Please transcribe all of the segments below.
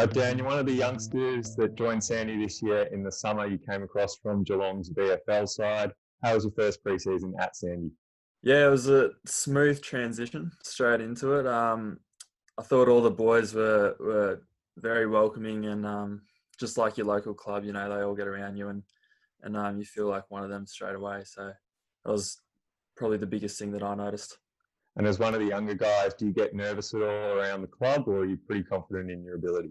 Dan, you're one of the youngsters that joined Sandy this year in the summer. You came across from Geelong's VFL side. How was your first pre-season at Sandy? Yeah, it was a smooth transition straight into it. I thought all the boys were very welcoming and just like your local club, they all get around you and you feel like one of them straight away. So that was probably the biggest thing that I noticed. And as one of the younger guys, do you get nervous at all around the club, or are you pretty confident in your ability?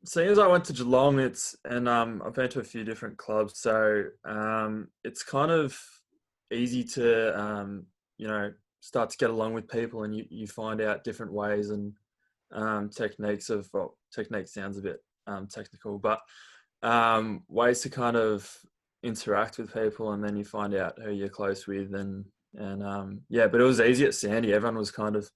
Seeing as I went to Geelong, I've been to a few different clubs, so it's kind of easy to start to get along with people, and you find out different ways and techniques of technique sounds a bit technical, but ways to kind of interact with people, and then you find out who you're close with, and but it was easy at Sandy. Everyone was kind of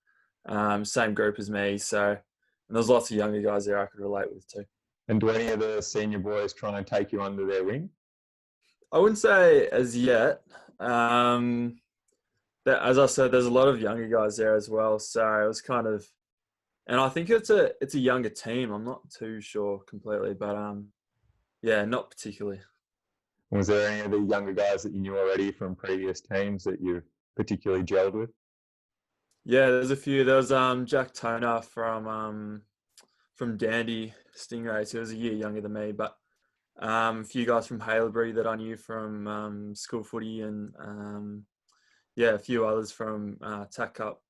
same group as me, so and there's lots of younger guys there I could relate with too. And do any of the senior boys try and take you under their wing? I wouldn't say as yet. As I said, there's a lot of younger guys there as well, so it was kind of, and I think it's a younger team. I'm not too sure completely, but not particularly. Was there any of the younger guys that you knew already from previous teams that you particularly gelled with? Yeah, there's a few. There was Jack Toner from Dandy Stingrays. He was a year younger than me, but a few guys from Haileybury that I knew from school footy, and a few others from TAC Cup.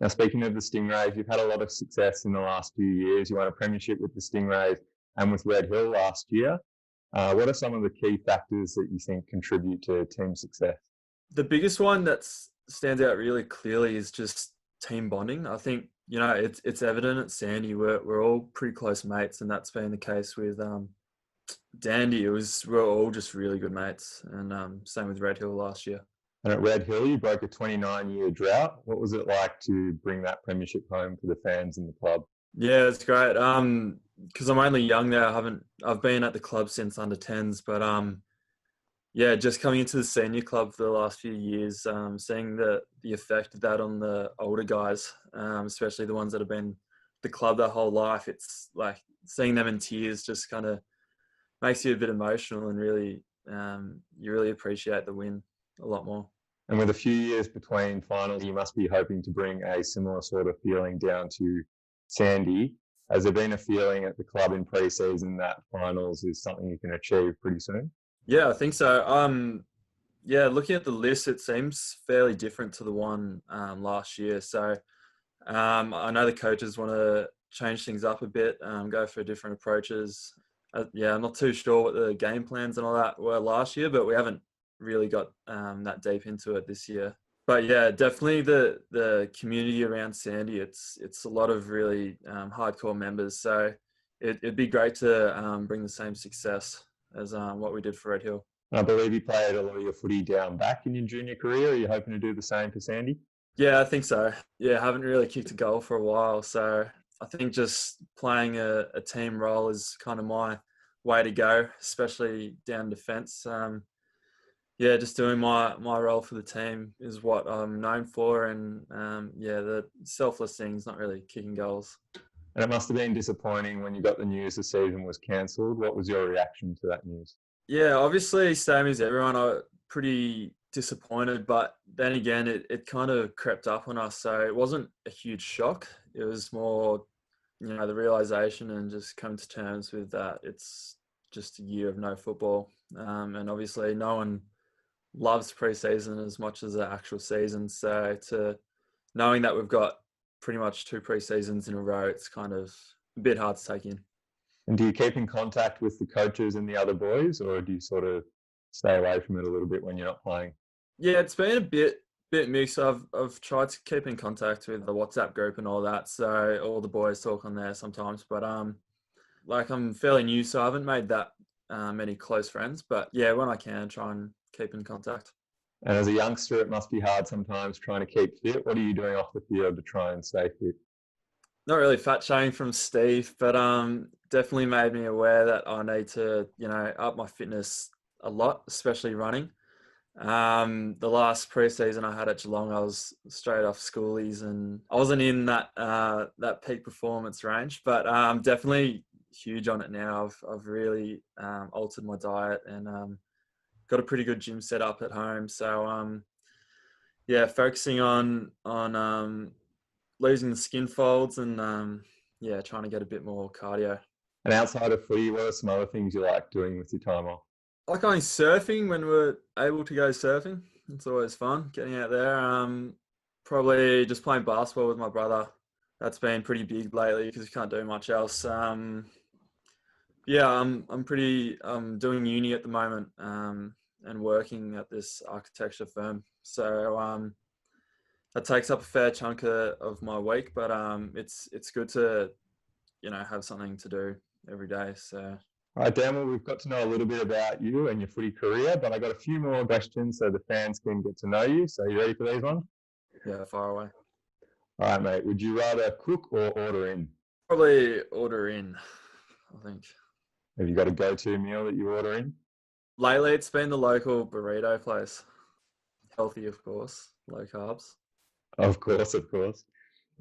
Now, speaking of the Stingrays, you've had a lot of success in the last few years. You won a premiership with the Stingrays and with Red Hill last year. What are some of the key factors that you think contribute to team success? The biggest one that stands out really clearly is just team bonding. I think, it's evident at Sandy. We're all pretty close mates, and that's been the case with Dandy. We're all just really good mates, and same with Red Hill last year. And at Red Hill, you broke a 29-year drought. What was it like to bring that premiership home for the fans and the club? Yeah, it's great. Because I'm only young there. I've been at the club since under 10s, but just coming into the senior club for the last few years, seeing the effect of that on the older guys, especially the ones that have been at the club their whole life. It's like seeing them in tears just kind of makes you a bit emotional, and really, you really appreciate the win a lot more. And with a few years between finals, you must be hoping to bring a similar sort of feeling down to Sandy. Has there been a feeling at the club in pre-season that finals is something you can achieve pretty soon? Yeah, I think so. Looking at the list, it seems fairly different to the one last year. So I know the coaches want to change things up a bit, go for different approaches. I'm not too sure what the game plans and all that were last year, but we haven't really got that deep into it this year. But yeah, definitely the community around Sandy, it's a lot of really hardcore members. So it'd be great to bring the same success as what we did for Red Hill. I believe you played a lot of your footy down back in your junior career. Are you hoping to do the same for Sandy? Yeah, I think so. Yeah, I haven't really kicked a goal for a while. So I think just playing a team role is kind of my way to go, especially down defence. Just doing my role for the team is what I'm known for. And the selfless thing's not really kicking goals. And it must have been disappointing when you got the news the season was cancelled. What was your reaction to that news? Yeah, obviously, same as everyone, I was pretty disappointed. But then again, it kind of crept up on us. So it wasn't a huge shock. It was more, the realisation and just coming to terms with that. It's just a year of no football. And obviously, no one loves pre-season as much as the actual season. So knowing that we've got pretty much 2 pre-seasons in a row, it's kind of a bit hard to take in. And do you keep in contact with the coaches and the other boys, or do you sort of stay away from it a little bit when you're not playing? Yeah, it's been a bit mixed. I've tried to keep in contact with the WhatsApp group and all that, so all the boys talk on there sometimes. But I'm fairly new, so I haven't made that many close friends. But yeah, when I can, try and keep in contact. And as a youngster, it must be hard sometimes trying to keep fit. What are you doing off the field to try and stay fit? Not really fat shaming from Steve, but definitely made me aware that I need to, up my fitness a lot, especially running. The last pre-season I had at Geelong, I was straight off schoolies and I wasn't in that peak performance range, but definitely huge on it now. I've really altered my diet and got a pretty good gym set up at home. So yeah, focusing on losing the skin folds and yeah, trying to get a bit more cardio. And outside of footy, what are some other things you like doing with your time off? I like going surfing when we're able to go surfing. It's always fun getting out there. Probably just playing basketball with my brother. That's been pretty big lately because we can't do much else. Yeah, I'm doing uni at the moment and working at this architecture firm. So that takes up a fair chunk of my week, but it's good to have something to do every day. So. All right, Dan, well, we've got to know a little bit about you and your footy career, but I got a few more questions so the fans can get to know you. So you ready for these ones? Yeah, far away. All right, mate. Would you rather cook or order in? Probably order in, I think. Have you got a go-to meal that you order in? Lately, it's been the local burrito place. Healthy, of course, low carbs. Of course, of course.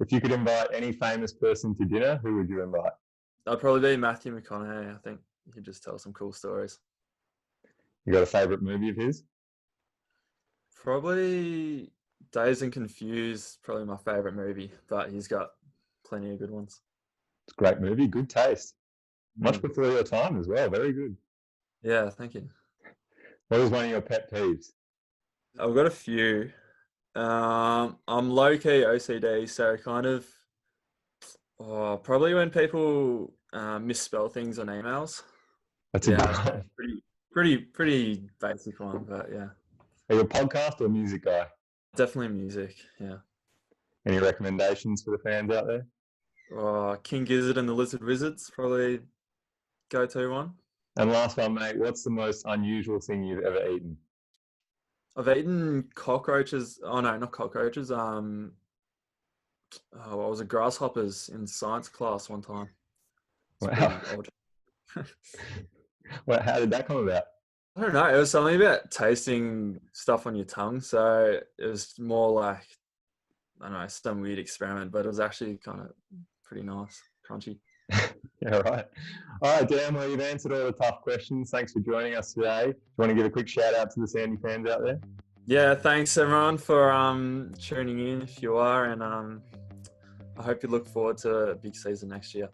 If you could invite any famous person to dinner, who would you invite? That'd probably be Matthew McConaughey. I think he'd just tell some cool stories. You got a favourite movie of his? Probably Dazed and Confused, probably my favourite movie, but he's got plenty of good ones. It's a great movie, good taste. Much before your time as well, very good. Yeah, thank you. What is one of your pet peeves? I've got a few. I'm low-key OCD, so kind of probably when people misspell things on emails. That's a good one. Pretty basic one, but yeah. Are you a podcast or music guy? Definitely music, yeah. Any recommendations for the fans out there? King Gizzard and the Lizard Wizards, probably go-to one. And last one, mate, what's the most unusual thing you've ever eaten? I've eaten cockroaches. Oh no, not cockroaches. What was it? Grasshoppers in science class one time. Wow. Well, how did that come about? I don't know. It was something about tasting stuff on your tongue. So it was more like, I don't know, some weird experiment, but it was actually kind of pretty nice, crunchy. Yeah, right. All right, Dan, well, you've answered all the tough questions. Thanks for joining us today. Do you want to give a quick shout out to the Sandy fans out there? Yeah, thanks everyone for tuning in if you are, and I hope you look forward to a big season next year.